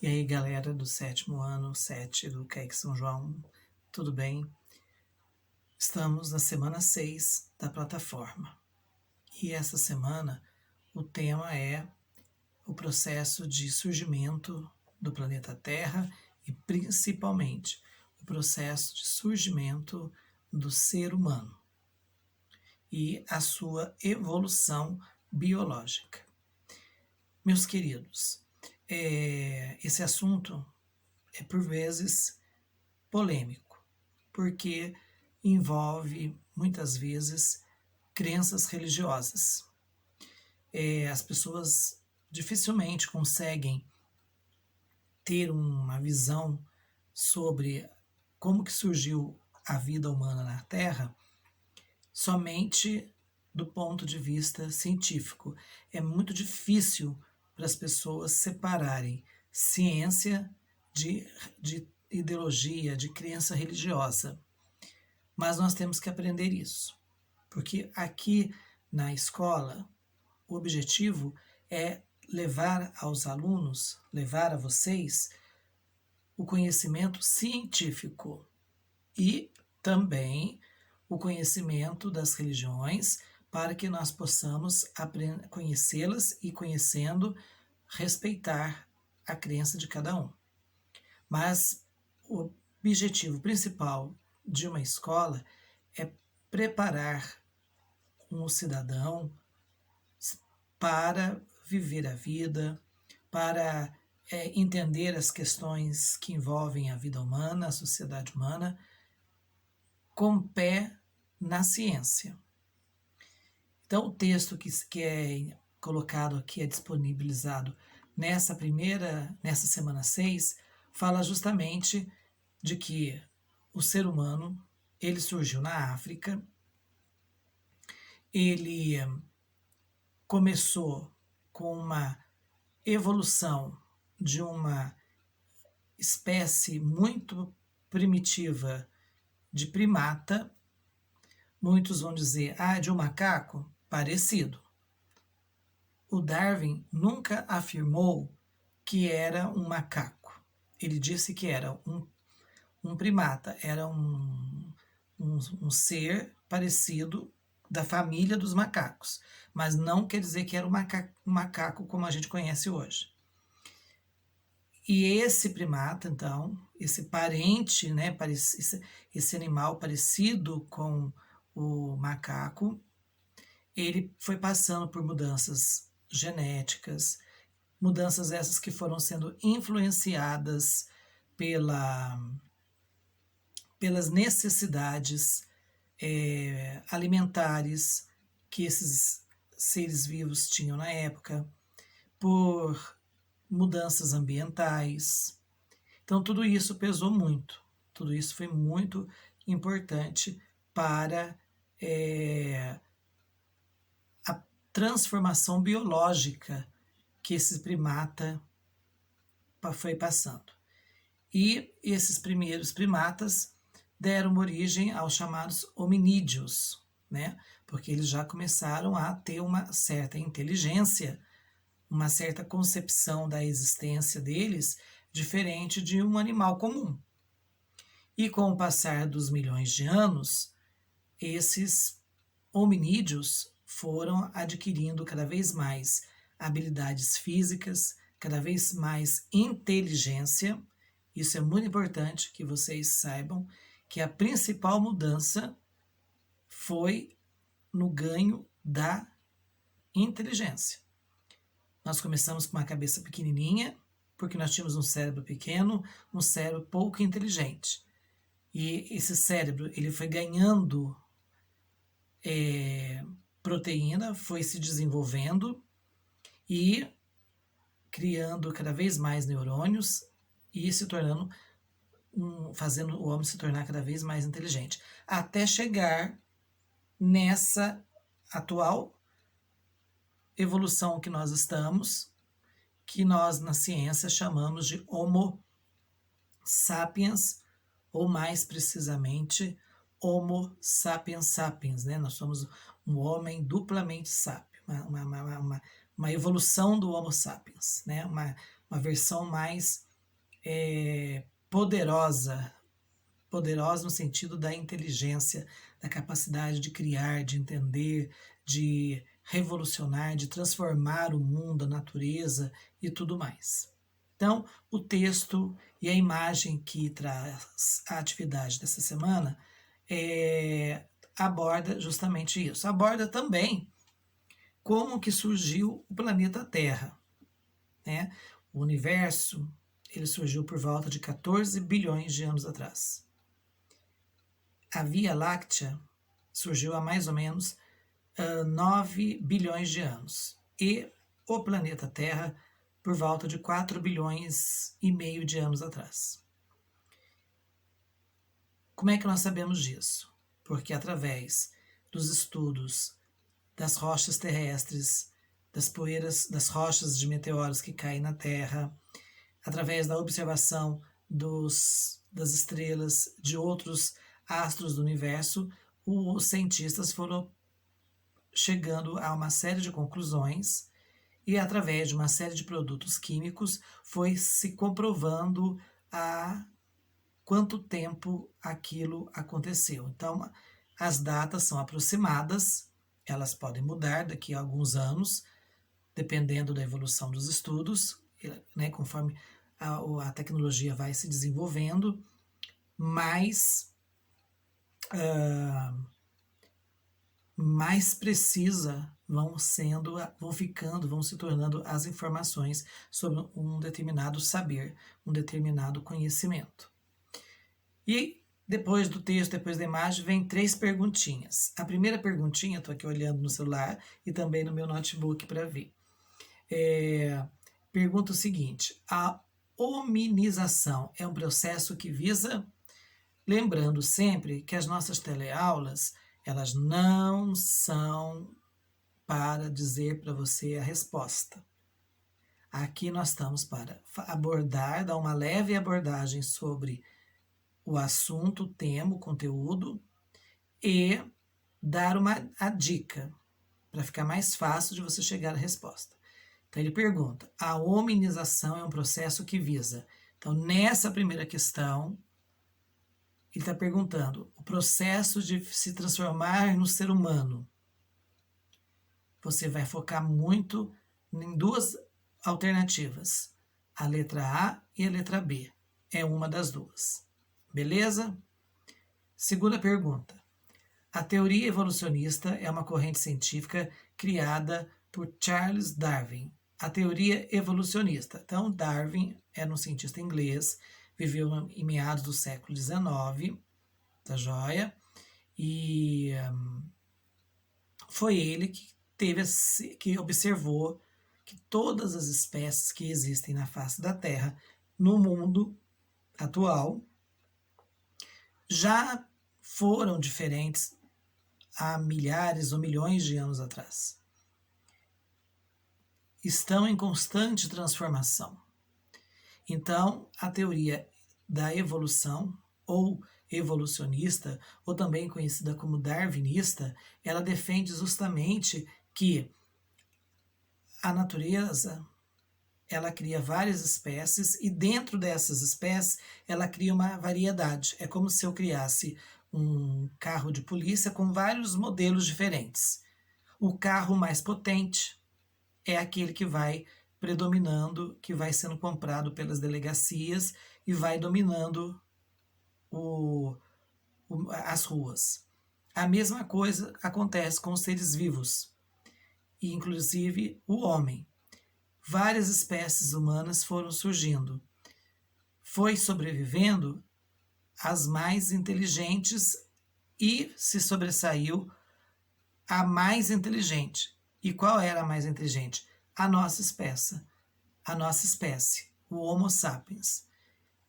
E aí, galera do 7º ano 7 do CAIC São João, tudo bem? Estamos na semana 6 da plataforma. E essa semana o tema é o processo de surgimento do planeta Terra e principalmente o processo de surgimento do ser humano e a sua evolução biológica. Meus queridos, esse assunto é por vezes polêmico, porque envolve muitas vezes crenças religiosas. As pessoas dificilmente conseguem ter uma visão sobre como que surgiu a vida humana na Terra somente do ponto de vista científico. É muito difícil para as pessoas separarem ciência de ideologia, de crença religiosa. Mas nós temos que aprender isso, porque aqui na escola o objetivo é levar aos alunos, levar a vocês o conhecimento científico e também o conhecimento das religiões para que nós possamos conhecê-las e, conhecendo, respeitar a crença de cada um. Mas o objetivo principal de uma escola é preparar um cidadão para viver a vida, para entender as questões que envolvem a vida humana, a sociedade humana, com pé na ciência. Então, o texto que é colocado aqui, é disponibilizado nessa semana 6, fala justamente de que o ser humano, ele surgiu na África, ele começou com uma evolução de uma espécie muito primitiva de primata. Muitos vão dizer, de um macaco? Parecido. O Darwin nunca afirmou que era um macaco. Ele disse que era um primata, era um ser parecido da família dos macacos, mas não quer dizer que era um macaco como a gente conhece hoje. E esse primata, então, esse parente, né, esse animal parecido com o macaco, ele foi passando por mudanças genéticas, mudanças essas que foram sendo influenciadas pelas necessidades alimentares que esses seres vivos tinham na época, por mudanças ambientais. Então, tudo isso pesou muito, tudo isso foi muito importante para a transformação biológica que esse primata foi passando. E esses primeiros primatas deram origem aos chamados hominídeos, né? Porque eles já começaram a ter uma certa inteligência, uma certa concepção da existência deles, diferente de um animal comum. E com o passar dos milhões de anos, esses hominídeos foram adquirindo cada vez mais habilidades físicas, cada vez mais inteligência. Isso é muito importante que vocês saibam, que a principal mudança foi no ganho da inteligência. Nós começamos com uma cabeça pequenininha, porque nós tínhamos um cérebro pequeno, um cérebro pouco inteligente. E esse cérebro ele foi ganhando proteína, foi se desenvolvendo e criando cada vez mais neurônios e se tornando fazendo o homem se tornar cada vez mais inteligente, até chegar nessa atual evolução que nós estamos, que nós na ciência chamamos de Homo sapiens, ou mais precisamente Homo sapiens sapiens, né? Nós somos um homem duplamente sábio, uma evolução do Homo sapiens, né? Uma versão mais poderosa, poderosa no sentido da inteligência, da capacidade de criar, de entender, de revolucionar, de transformar o mundo, a natureza e tudo mais. Então, o texto e a imagem que traz a atividade dessa semana aborda justamente isso. Aborda também como que surgiu o planeta Terra, né? O universo, ele surgiu por volta de 14 bilhões de anos atrás. A Via Láctea surgiu há mais ou menos 9 bilhões de anos. E o planeta Terra por volta de 4 bilhões e meio de anos atrás. Como é que nós sabemos disso? Porque através dos estudos das rochas terrestres, das poeiras, das rochas de meteoros que caem na Terra, através da observação das estrelas, de outros astros do universo, os cientistas foram chegando a uma série de conclusões e, através de uma série de produtos químicos, foi se comprovando há quanto tempo aquilo aconteceu. Então, as datas são aproximadas, elas podem mudar daqui a alguns anos, dependendo da evolução dos estudos, né, conforme a tecnologia vai se desenvolvendo, mais precisa vão se tornando as informações sobre um determinado saber, um determinado conhecimento. E depois do texto, depois da imagem, vem 3 perguntinhas. A primeira perguntinha, estou aqui olhando no celular e também no meu notebook para ver. Pergunta o seguinte: a hominização é um processo que visa, lembrando sempre que as nossas teleaulas, elas não são para dizer para você a resposta. Aqui nós estamos para abordar, dar uma leve abordagem sobre o assunto, o tema, o conteúdo e dar a dica para ficar mais fácil de você chegar à resposta. Então ele pergunta: a hominização é um processo que visa. Então, nessa primeira questão, ele está perguntando o processo de se transformar no ser humano. Você vai focar muito em 2 alternativas, a letra A e a letra B. É uma das 2. Beleza? Segunda pergunta. A teoria evolucionista é uma corrente científica criada por Charles Darwin. A teoria evolucionista. Então, Darwin era um cientista inglês, viveu em meados do século XIX, tá joia? E foi ele que observou que todas as espécies que existem na face da Terra, no mundo atual, já foram diferentes há milhares ou milhões de anos atrás. Estão em constante transformação. Então, a teoria da evolução, ou evolucionista, ou também conhecida como darwinista, ela defende justamente que a natureza, ela cria várias espécies e dentro dessas espécies ela cria uma variedade. É como se eu criasse um carro de polícia com vários modelos diferentes. O carro mais potente é aquele que vai predominando, que vai sendo comprado pelas delegacias e vai dominando as ruas. A mesma coisa acontece com os seres vivos, e inclusive o homem. Várias espécies humanas foram surgindo. Foi sobrevivendo as mais inteligentes e se sobressaiu a mais inteligente. E qual era a mais inteligente? A nossa espécie, o Homo sapiens.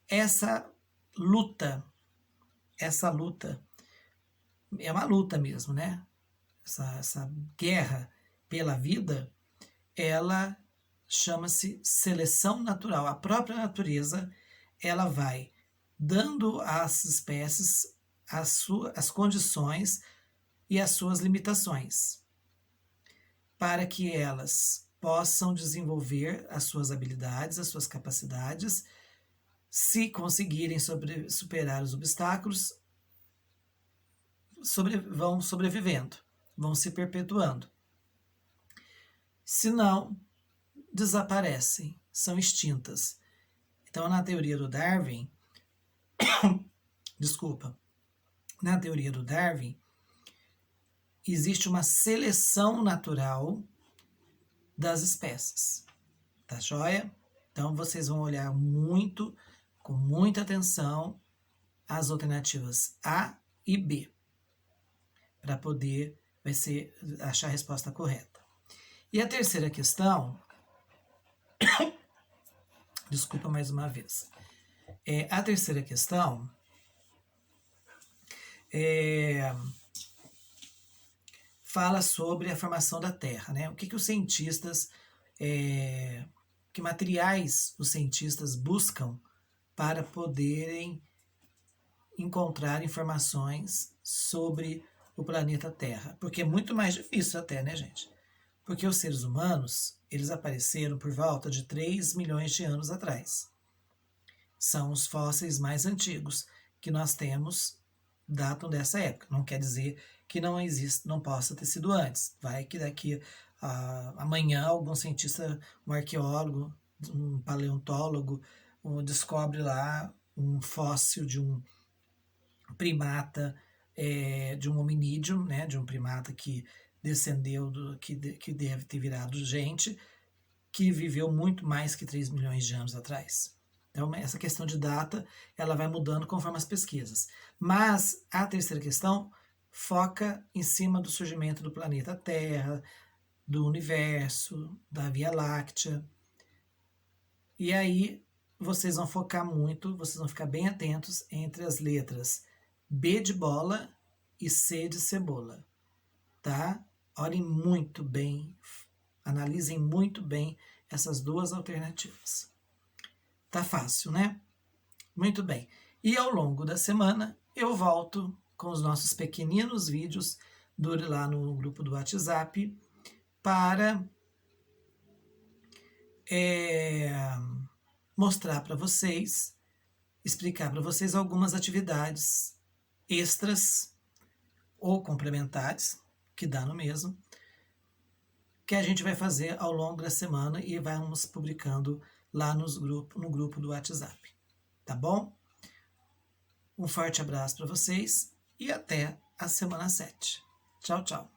Essa luta é uma luta mesmo, né? Essa guerra pela vida, ela chama-se seleção natural. A própria natureza, ela vai dando às espécies as condições e as suas limitações, para que elas possam desenvolver as suas habilidades, as suas capacidades, Se conseguirem superar os obstáculos, vão sobrevivendo, vão se perpetuando. Se não, desaparecem, são extintas. Então, na teoria do Darwin, na teoria do Darwin, existe uma seleção natural das espécies, tá joia? Então, vocês vão olhar com muita atenção, as alternativas A e B, para poder achar a resposta correta. E a terceira questão, desculpa mais uma vez, a terceira questão fala sobre a formação da Terra, né? O que os cientistas, que materiais os cientistas buscam para poderem encontrar informações sobre o planeta Terra, porque é muito mais difícil até, né, gente? Porque os seres humanos, eles apareceram por volta de 3 milhões de anos atrás. São os fósseis mais antigos que nós temos, datam dessa época. Não quer dizer que não existe, não possa ter sido antes. Vai que daqui amanhã algum cientista, um arqueólogo, um paleontólogo, descobre lá um fóssil de um primata, de um hominídeo, né, de um primata que descendeu, que deve ter virado gente, que viveu muito mais que 3 milhões de anos atrás. Então, essa questão de data, ela vai mudando conforme as pesquisas. Mas a terceira questão foca em cima do surgimento do planeta Terra, do universo, da Via Láctea. E aí, vocês vão focar muito, vocês vão ficar bem atentos entre as letras B de bola e C de cebola, tá? Olhem muito bem, analisem muito bem essas duas alternativas. Tá fácil, né? Muito bem. E ao longo da semana eu volto com os nossos pequeninos vídeos lá no grupo do WhatsApp para mostrar para vocês, explicar para vocês algumas atividades extras ou complementares, que dá no mesmo, que a gente vai fazer ao longo da semana e vamos publicando lá no grupo do WhatsApp. Tá bom? Um forte abraço para vocês e até a semana 7. Tchau, tchau.